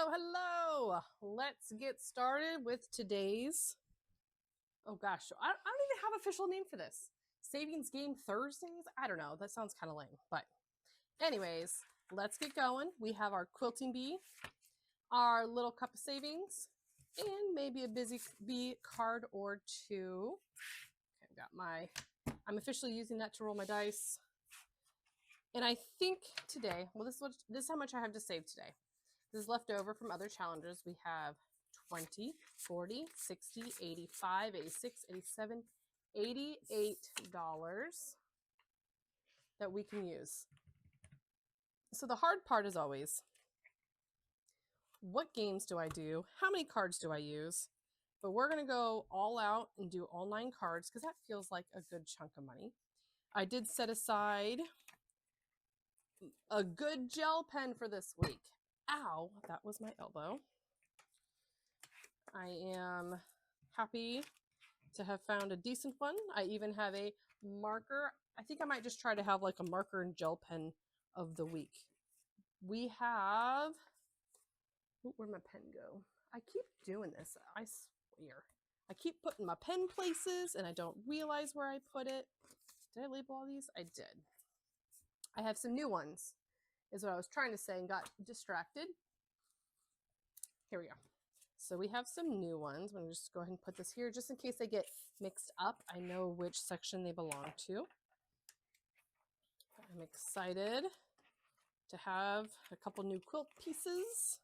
Hello. Let's get started with today's. Oh gosh, I don't even have an official name for this. Savings Game Thursdays? I don't know. That sounds kind of lame. But, anyways, let's get going. We have our quilting bee, our little cup of savings, and maybe a busy bee card or two. Okay, I've got my. I'm officially using that to roll my dice. And I think today, well, this is how much I have to save today. This is left over from other challenges. We have 20, 40, 60, 85, 86, 87, $88 that we can use. So the hard part is always, what games do I do? How many cards do I use? But we're going to go all out and do all 9 cards because that feels like a good chunk of money. I did set aside a good gel pen for this week. Ow, that was my elbow. I am happy to have found a decent one. I even have a marker. I think I might just try to have like a marker and gel pen of the week. We have, where'd my pen go? I keep doing this, I swear. I keep putting my pen places and I don't realize where I put it. Did I label all these? I did. I have some new ones, is what I was trying to say and got distracted. Here we go. So we have some new ones. I'm going to just go ahead and put this here just in case they get mixed up. I know which section they belong to. I'm excited to have a couple new quilt pieces.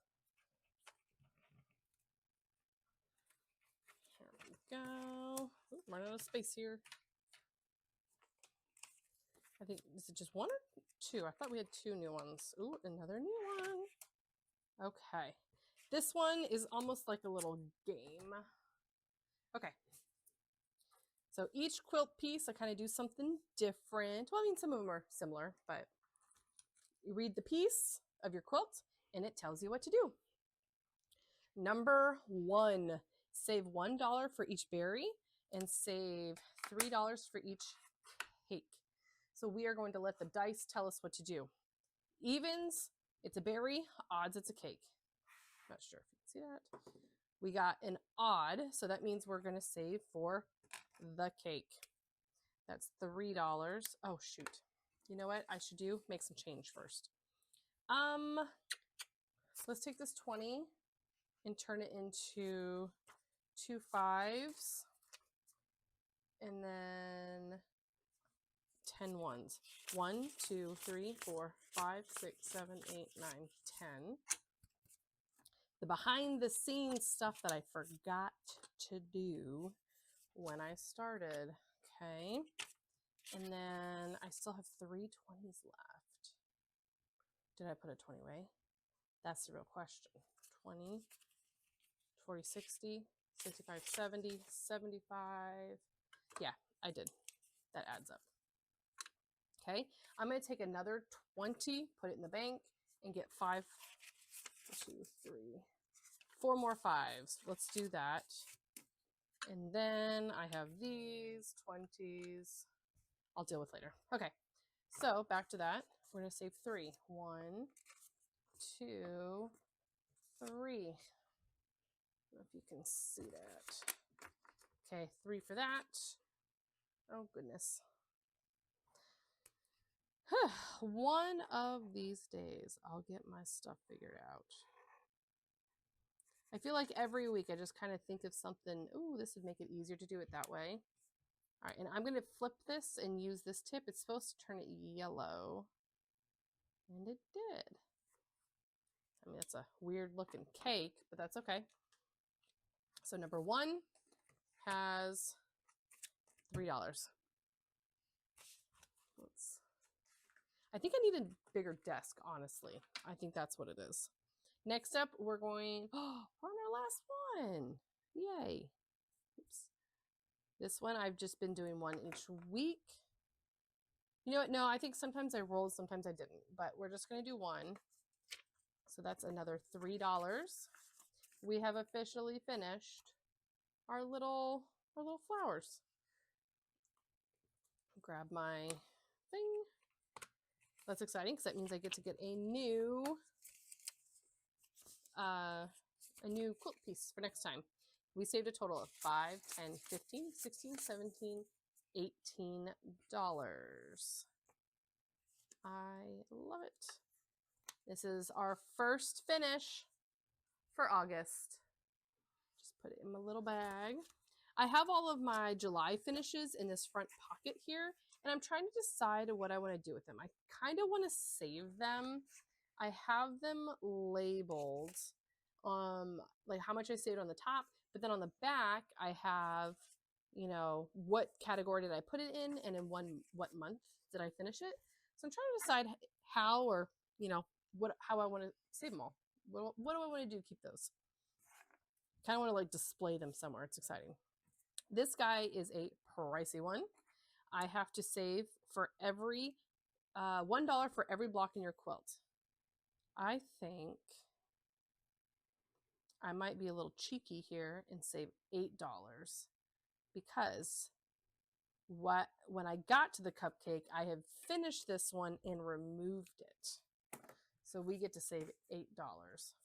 Here we go. Ooh, I'm running out of space here. I think, is it just one or two? I thought we had 2 new ones. Ooh, another new one. Okay. This one is almost like a little game. Okay. So each quilt piece, I kind of do something different. Well, I mean, some of them are similar, but you read the piece of your quilt and it tells you what to do. Number 1, save $1 for each berry and save $3 for each cake. So we are going to let the dice tell us what to do. Evens, it's a berry. Odds, it's a cake. Not sure if you can see that. We got an odd, so that means we're going to save for the cake. That's $3. Oh, shoot. You know what I should do? Make some change first. So let's take this 20 and turn it into 2 5s and then 10 ones. 1, 2, 3, 4, 5, 6, 7, 8, 9, 10. The behind the scenes stuff that I forgot to do when I started. Okay. And then I still have 3 20s left. Did I put a 20 away? That's the real question. 20, 40, 60, 65, 70, 75. Yeah, I did. That adds up. Okay. I'm going to take another 20, put it in the bank, and get 5, 2, 3, 4 more 5s. Let's do that. And then I have these 20s. I'll deal with later. Okay, so back to that. We're going to save 3. 1, 2, 3. I don't know if you can see that. Okay, 3 for that. Oh, goodness. One of these days, I'll get my stuff figured out. I feel like every week I just kind of think of something, ooh, this would make it easier to do it that way. All right, and I'm going to flip this and use this tip. It's supposed to turn it yellow. And it did. I mean, it's a weird looking cake, but that's okay. So number 1 has $3. I think I need a bigger desk, honestly. I think that's what it is. Next up, we're going, oh, we're on our last one. Yay. Oops. This one, I've just been doing one each week. You know what? No, I think sometimes I rolled, sometimes I didn't, but we're just going to do one. So that's another $3. We have officially finished our little flowers. Grab my thing. That's exciting because that means I get to get a new a new quilt piece for next time. We saved a total of $5, $10, $15, $16, $17, $18. I love it. This is our first finish for August. Just put it in my little bag. I have all of my July finishes in this front pocket here, and I'm trying to decide what I want to do with them. I kind of want to save them. I have them labeled, like how much I saved on the top, but then on the back I have, you know, what category did I put it in, and in what month did I finish it. So I'm trying to decide how, or you know, how I want to save them all. What do I want to do to keep those? Kind of want to like display them somewhere. It's exciting. This guy is a pricey one. I have to save for every $1 for every block in your quilt. I think I might be a little cheeky here and save $8 because when I got to the cupcake, I have finished this one and removed it. So we get to save $8.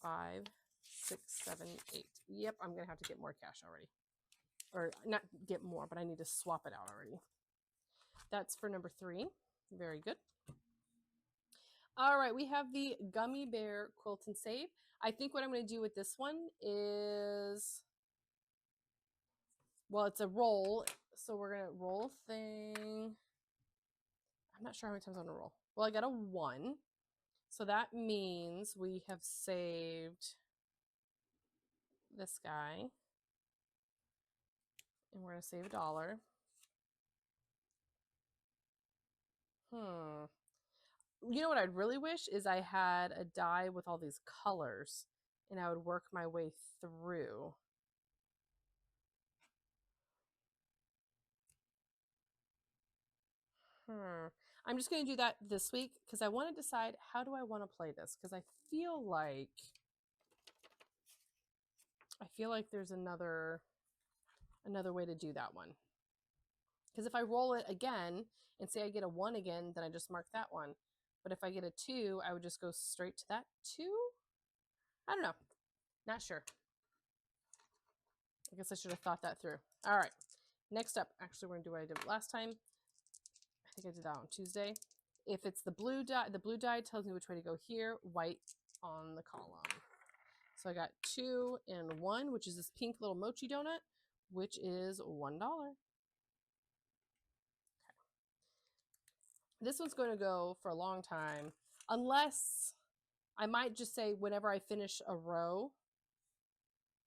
5, 6, 7, 8. Yep, I'm gonna have to get more cash already. Or not get more, but I need to swap it out already. That's for number 3. Very good. All right, we have the Gummy Bear Quilt and Save. I think what I'm going to do with this one is, well, it's a roll. So we're going to roll a thing. I'm not sure how many times I'm going to roll. Well, I got a 1. So that means we have saved this guy. And we're going to save $1. You know what I'd really wish is I had a die with all these colors and I would work my way through. I'm just going to do that this week because I want to decide how do I want to play this, because I feel like there's another way to do that one. Because if I roll it again and say I get a 1 again, then I just mark that one. But if I get a 2, I would just go straight to that 2. I don't know. Not sure. I guess I should have thought that through. All right. Next up, actually, we're going to do what I did last time. I think I did that on Tuesday. If it's the blue die tells me which way to go here, white on the column. So I got 2 and 1, which is this pink little mochi donut, which is $1. Okay. This one's going to go for a long time, unless I might just say whenever I finish a row,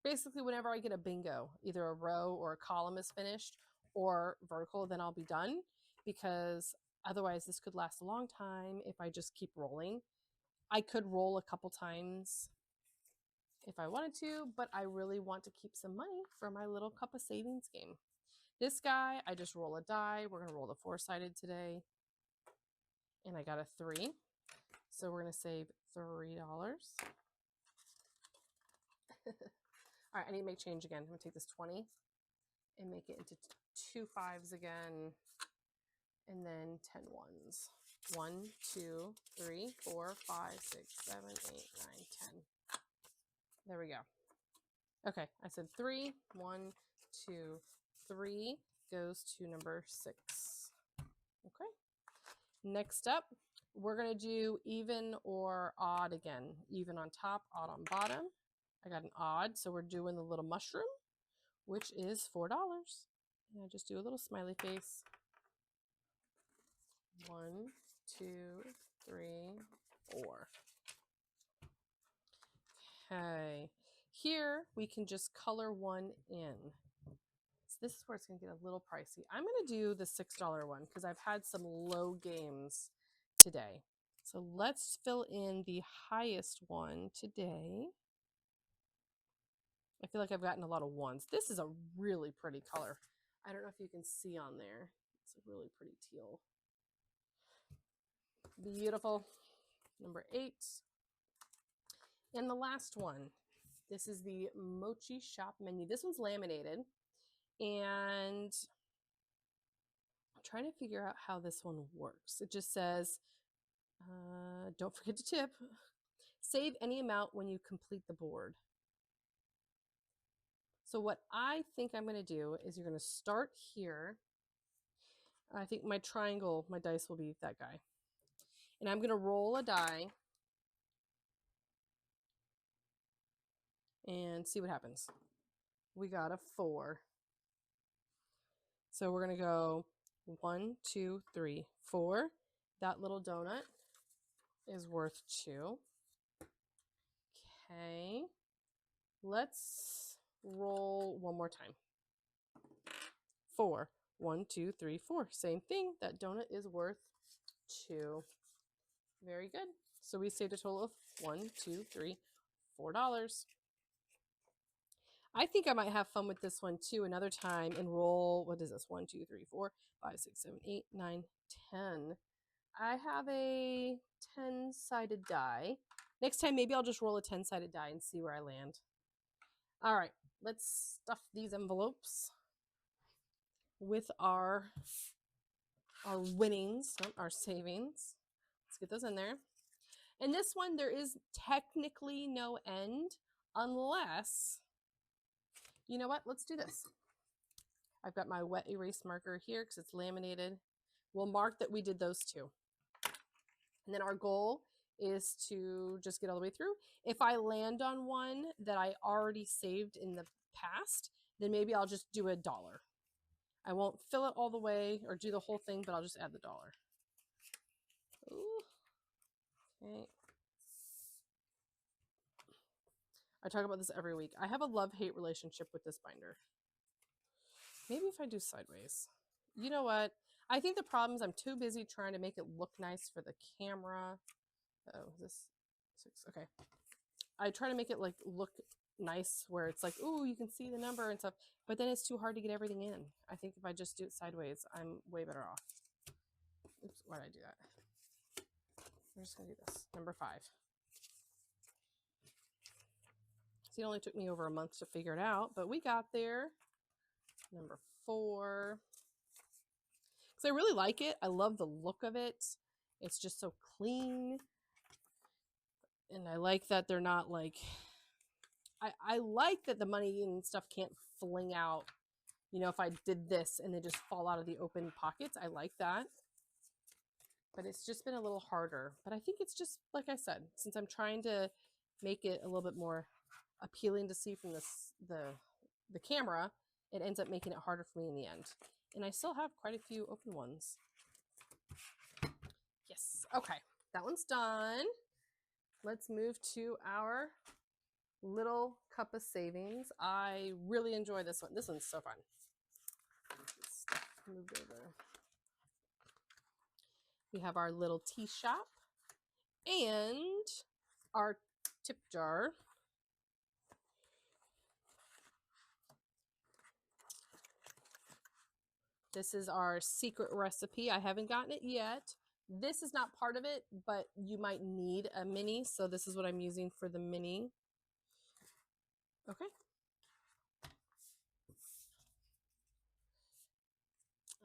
basically whenever I get a bingo, either a row or a column is finished or vertical, then I'll be done, because otherwise this could last a long time if I just keep rolling. I could roll a couple times if I wanted to, but I really want to keep some money for my little cup of savings game. This guy, I just roll a die. We're going to roll the 4-sided today. And I got a 3. So we're going to save $3. All right, I need to make change again. I'm going to take this 20 and make it into 2 5s again. And then 10 1s. 1, 2, 3, 4, 5, 6, 7, 8, 9, 10. There we go. Okay, I said 3, 1, 2, 3 goes to number 6. Okay. Next up, we're going to do even or odd again. Even on top, odd on bottom. I got an odd, so we're doing the little mushroom, which is $4. And I just do a little smiley face. 1, 2, 3, 4. Okay. Here, we can just color 1 in. So this is where it's going to get a little pricey. I'm going to do the $6 one because I've had some low games today. So let's fill in the highest one today. I feel like I've gotten a lot of 1s. This is a really pretty color. I don't know if you can see on there. It's a really pretty teal. Beautiful. Number 8. And the last one. This is the Mochi Shop menu. This one's laminated. And I'm trying to figure out how this one works. It just says, don't forget to tip. Save any amount when you complete the board. So what I think I'm going to do is you're going to start here. I think my triangle, my dice will be that guy. And I'm going to roll a die and see what happens. We got a 4. So we're going to go 1, 2, 3, 4. That little donut is worth 2. Okay. Let's roll one more time. 4. 1, 2, 3, 4. Same thing. That donut is worth 2. Very good. So we saved a total of $1, $2, $3, $4. I think I might have fun with this one too another time and roll, what is this? 1, 2, 3, 4, 5, 6, 7, 8, 9, 10. I have a 10-sided die. Next time, maybe I'll just roll a 10-sided die and see where I land. All right, let's stuff these envelopes with our winnings, our savings. Let's get those in there. And this one, there is technically no end unless, you know what? Let's do this. I've got my wet erase marker here because it's laminated. We'll mark that we did those 2. And then our goal is to just get all the way through. If I land on one that I already saved in the past, then maybe I'll just do $1. I won't fill it all the way or do the whole thing, but I'll just add the $1. Ooh. Okay. I talk about this every week. I have a love-hate relationship with this binder. Maybe if I do sideways. You know what? I think the problem is I'm too busy trying to make it look nice for the camera. Oh, this 6. Okay. I try to make it like look nice where it's like, ooh, you can see the number and stuff, but then it's too hard to get everything in. I think if I just do it sideways, I'm way better off. Oops, why did I do that? I'm just gonna do this. Number 5. See, it only took me over a month to figure it out, but we got there. Number 4. Because I really like it. I love the look of it. It's just so clean. And I like that they're not like, I like that the money and stuff can't fling out. You know, if I did this and they just fall out of the open pockets, I like that. But it's just been a little harder. But I think it's just, like I said, since I'm trying to make it a little bit more appealing to see from the camera, it ends up making it harder for me in the end. And I still have quite a few open ones. Yes. Okay. That one's done. Let's move to our little cup of savings. I really enjoy this one. This one's so fun. Moved over. We have our little tea shop and our tip jar. This is our secret recipe. I haven't gotten it yet. This is not part of it, but you might need a mini. So this is what I'm using for the mini. Okay.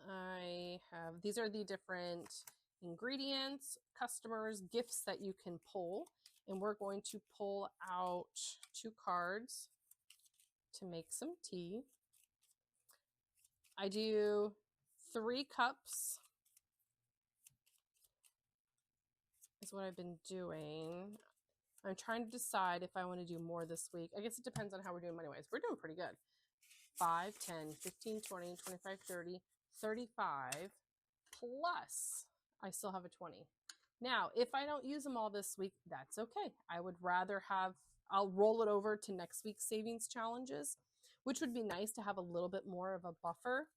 I have, these are the different ingredients, customers, gifts that you can pull. And we're going to pull out 2 cards to make some tea. I do 3 cups is what I've been doing. I'm trying to decide if I want to do more this week. I guess it depends on how we're doing money-wise. We're doing pretty good. 5, 10, 15, 20, 25, 30, 35, plus I still have a 20. Now, if I don't use them all this week, that's okay. I would rather have, I'll roll it over to next week's savings challenges, which would be nice to have a little bit more of a buffer,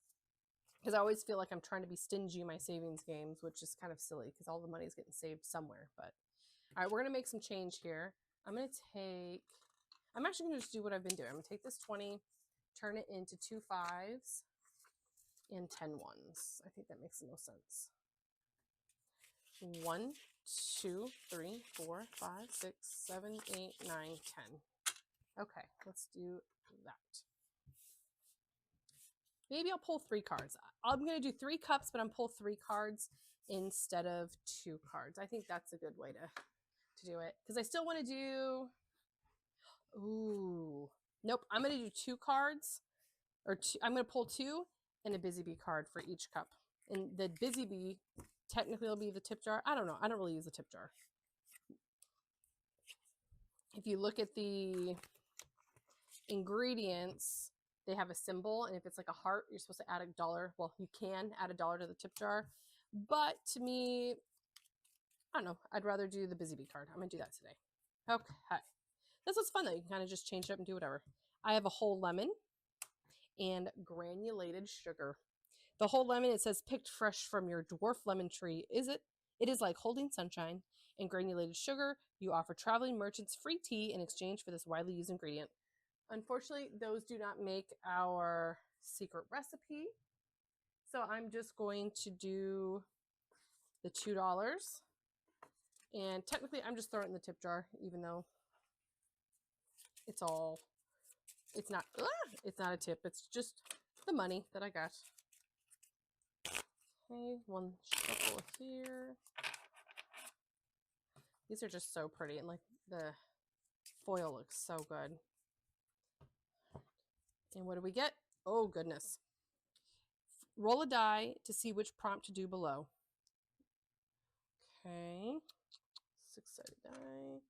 because I always feel like I'm trying to be stingy in my savings games, which is kind of silly because all the money is getting saved somewhere. But all right, we're going to make some change here. I'm actually going to just do what I've been doing. I'm going to take this 20, turn it into 2 5s and 10 1s. I think that makes the most sense. 1, 2, 3, 4, 5, 6, 7, 8, 9, 10. Okay, let's do that. Maybe I'll pull 3 cards. I'm going to do 3 cups, but I'm pull 3 cards instead of 2 cards. I think that's a good way to do it, because I still want to do, ooh, Nope, I'm going to do 2 cards, or two, I'm going to pull 2 and a Busy Bee card for each cup. And the Busy Bee technically will be the tip jar. I don't know. I don't really use the tip jar. If you look at the ingredients, they have a symbol, and if it's like a heart, you're supposed to add $1. Well, you can add $1 to the tip jar, but to me, I don't know. I'd rather do the Busy Bee card. I'm going to do that today. Okay. This was fun though. You can kind of just change it up and do whatever. I have a whole lemon and granulated sugar. The whole lemon, it says picked fresh from your dwarf lemon tree. It is like holding sunshine. And granulated sugar, you offer traveling merchants free tea in exchange for this widely used ingredient. Unfortunately, those do not make our secret recipe. So I'm just going to do the $2. And technically, I'm just throwing it in the tip jar, even though it's not a tip. It's just the money that I got. Okay, one shuffle here. These are just so pretty, and like the foil looks so good. And what do we get? Oh goodness. Roll a die to see which prompt to do below. Okay. 6-sided die.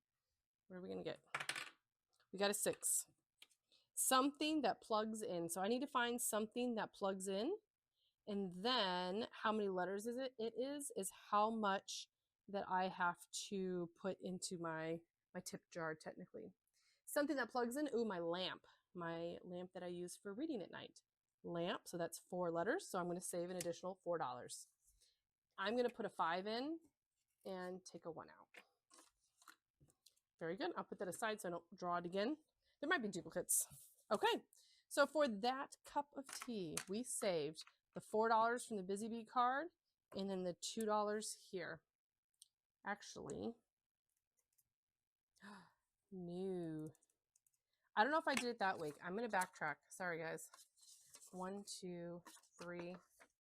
What are we gonna get? We got a 6. Something that plugs in. So I need to find something that plugs in. And then how many letters is it? It is how much that I have to put into my tip jar technically. Something that plugs in, ooh, my lamp that I use for reading at night. Lamp, so that's 4 letters. So I'm going to save an additional $4. I'm going to put a 5 in and take a 1 out. Very good. I'll put that aside so I don't draw it again. There might be duplicates. Okay, so for that cup of tea, we saved the $4 from the Busy Bee card and then the $2 here. Actually, no. I don't know if I did it that week. I'm going to backtrack. Sorry, guys. 1, 2, 3,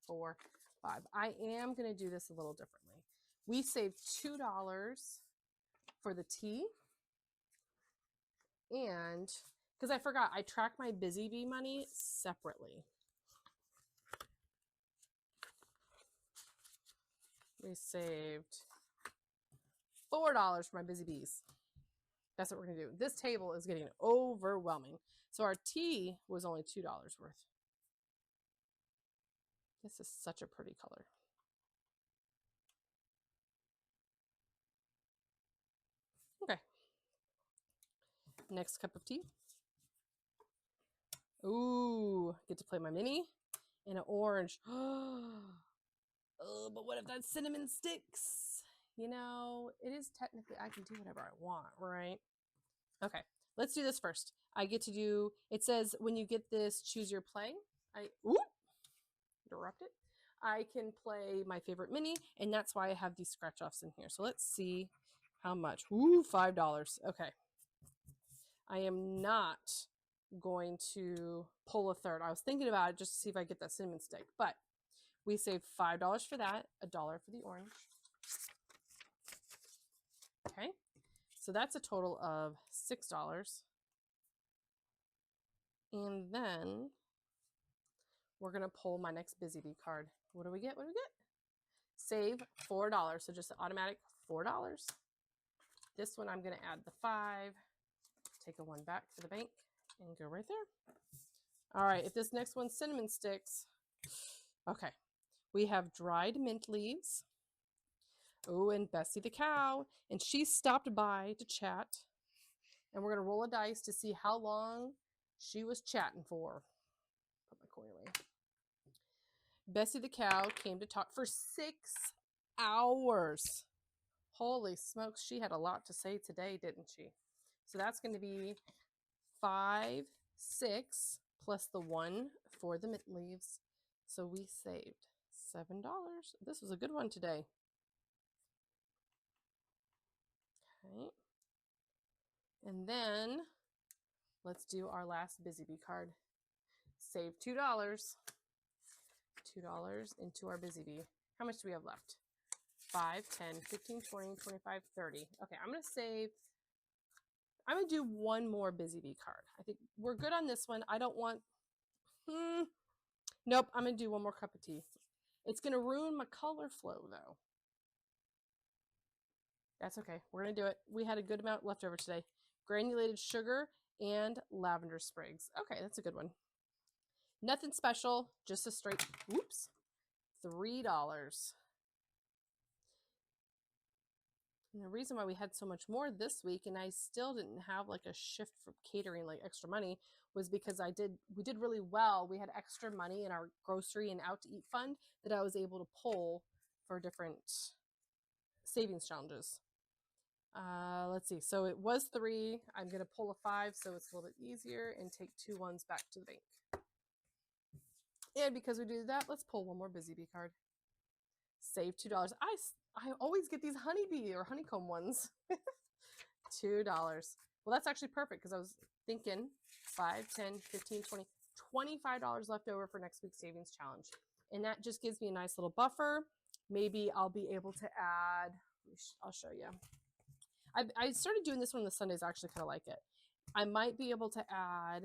4, 5. I am going to do this a little differently. We saved $2 for the tea. And because I forgot, I track my Busy Bee money separately. We saved $4 for my Busy Bees. That's what we're going to do. This table is getting overwhelming. So our tea was only $2 worth. This is such a pretty color. Okay. Next cup of tea. Ooh, get to play my mini in an orange. Oh, but what if that cinnamon sticks? You know, it is technically, I can do whatever I want, right? Okay, let's do this first. I get to do, it says when you get this, choose your play. Interrupt it. I can play my favorite mini, and that's why I have these scratch offs in here. So let's see how much. Ooh, $5. Okay. I am not going to pull a third. I was thinking about it just to see if I get that cinnamon stick, but we saved $5 for that, $1 for the orange. Okay, so that's a total of $6. And then we're gonna pull my next Busy Bee card. What do we get? What do we get? Save $4, so just automatic $4. This one I'm gonna add the 5, take a 1 back for the bank, and go right there. All right, if this next one's cinnamon sticks, okay. We have dried mint leaves. Oh, and Bessie the cow, and she stopped by to chat. And we're gonna roll a dice to see how long she was chatting for. Put my coin away. Bessie the cow came to talk for 6 hours. Holy smokes, she had a lot to say today, didn't she? So that's going to be 5, 6, plus the 1 for the mint leaves. So we saved $7. This was a good one today. Okay. And then let's do our last Busy Bee card. Save $2. $2 into our Busy Bee. How much do we have left? 5, 10, 15, 20, 25, 30. Okay, I'm going to save I'm going to do one more Busy Bee card. I think we're good on this one. I don't want, nope, I'm going to do one more cup of tea. It's going to ruin my color flow though. That's okay. We're going to do it. We had a good amount left over today. Granulated sugar and lavender sprigs. Okay, that's a good one. Nothing special, just a straight, whoops, $3. And the reason why we had so much more this week and I still didn't have like a shift for catering, like extra money, was because we did really well. We had extra money in our grocery and out to eat fund that I was able to pull for different savings challenges. Let's see. So it was 3. I'm going to pull a 5 so it's a little bit easier and take 2 ones back to the bank. And because we do that, let's pull one more Busy Bee card. Save $2. I always get these honeybee or honeycomb ones. $2. Well, that's actually perfect because I was thinking 5, 10, 15, 20, $25 left over for next week's savings challenge. And that just gives me a nice little buffer. Maybe I'll be able to add, I'll show you. I started doing this one on the Sundays. I actually kind of like it. I might be able to add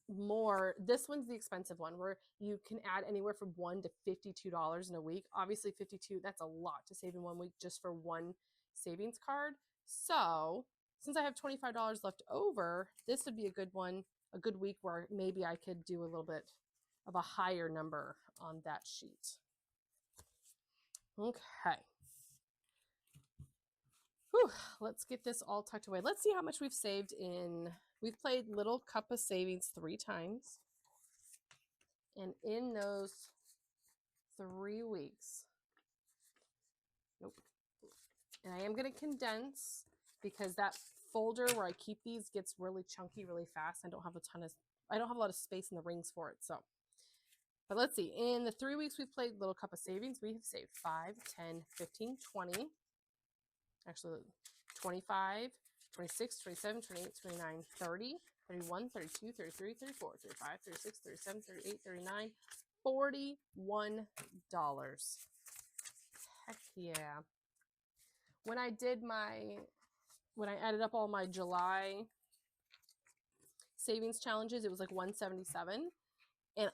more. This one's the expensive one where you can add anywhere from $1 to $52 in a week. Obviously 52, that's a lot to save in 1 week just for one savings card. So since I have $25 left over, this would be a good one, a good week where maybe I could do a little bit of a higher number on that sheet. Okay. Whew, let's get this all tucked away. Let's see how much we've saved in, we've played Little Cup of Savings 3 times. And in those 3 weeks, nope. And I am going to condense because that folder where I keep these gets really chunky really fast. I don't have a lot of space in the rings for it. So, but let's see. In the 3 weeks we've played Little Cup of Savings, we have saved 5, 10, 15, 20. Actually, 25, 26, 27, 28, 29, 30, 31, 32, 33, 34, 35, 36, 37, 38, 39, $41. Heck yeah. When I added up all my July savings challenges, it was like 177. And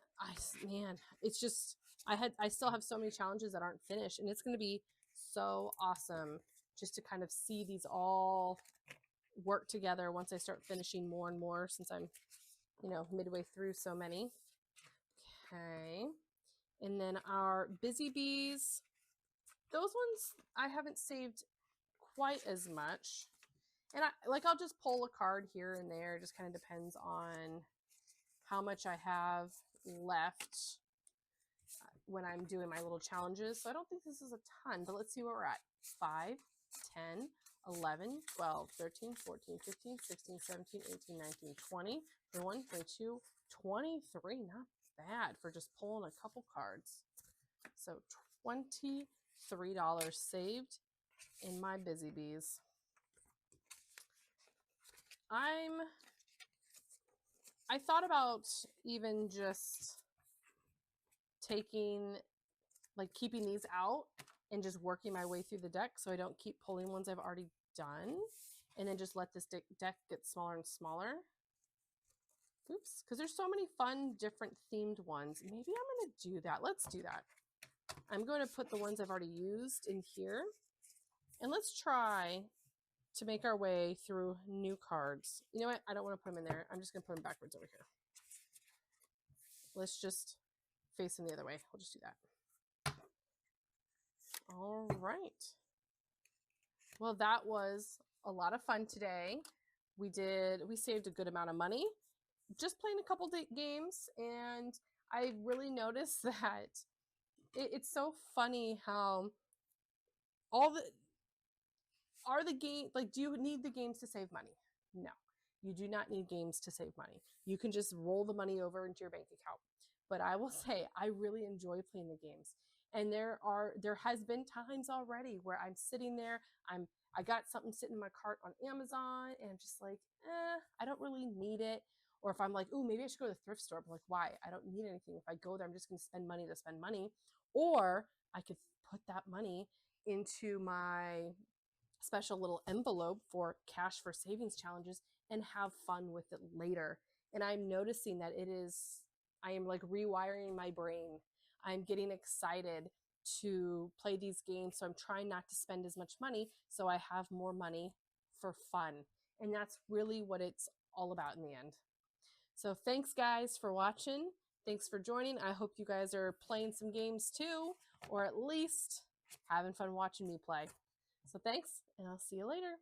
man, it's just, I still have so many challenges that aren't finished, and it's going to be so awesome just to kind of see these all work together once I start finishing more and more, since I'm, midway through so many. Okay. And then our Busy Bees, those ones I haven't saved quite as much. And I'll just pull a card here and there. It just kind of depends on how much I have left when I'm doing my little challenges. So I don't think this is a ton, but let's see where we're at. 5, 10, 11, 12, 13, 14, 15, 16, 17, 18, 19, 20, 21, 22, 23. Not bad for just pulling a couple cards. So $23 saved in my Busy Bees. I thought about even just keeping these out and just working my way through the deck so I don't keep pulling ones I've already done, and then just let this deck get smaller and smaller. Oops, because there's so many fun, different themed ones. Maybe I'm going to do that. Let's do that. I'm going to put the ones I've already used in here, and let's try to make our way through new cards. You know what? I don't want to put them in there. I'm just going to put them backwards over here. Let's just face them the other way. We'll just do that. All right. Well, that was a lot of fun today. We saved a good amount of money just playing a couple games, and I really noticed that it's so funny how the game, do you need the games to save money? No, you do not need games to save money. You can just roll the money over into your bank account. But I will say, I really enjoy playing the games. And there has been times already where I'm sitting there, I got something sitting in my cart on Amazon, and I'm just like, I don't really need it. Or if I'm like, ooh, maybe I should go to the thrift store. I'm like, why? I don't need anything. If I go there, I'm just going to spend money to spend money. Or I could put that money into my special little envelope for cash for savings challenges and have fun with it later. And I'm noticing that I am like rewiring my brain. I'm getting excited to play these games. So I'm trying not to spend as much money so I have more money for fun. And that's really what it's all about in the end. So thanks guys for watching. Thanks for joining. I hope you guys are playing some games too, or at least having fun watching me play. So thanks, and I'll see you later.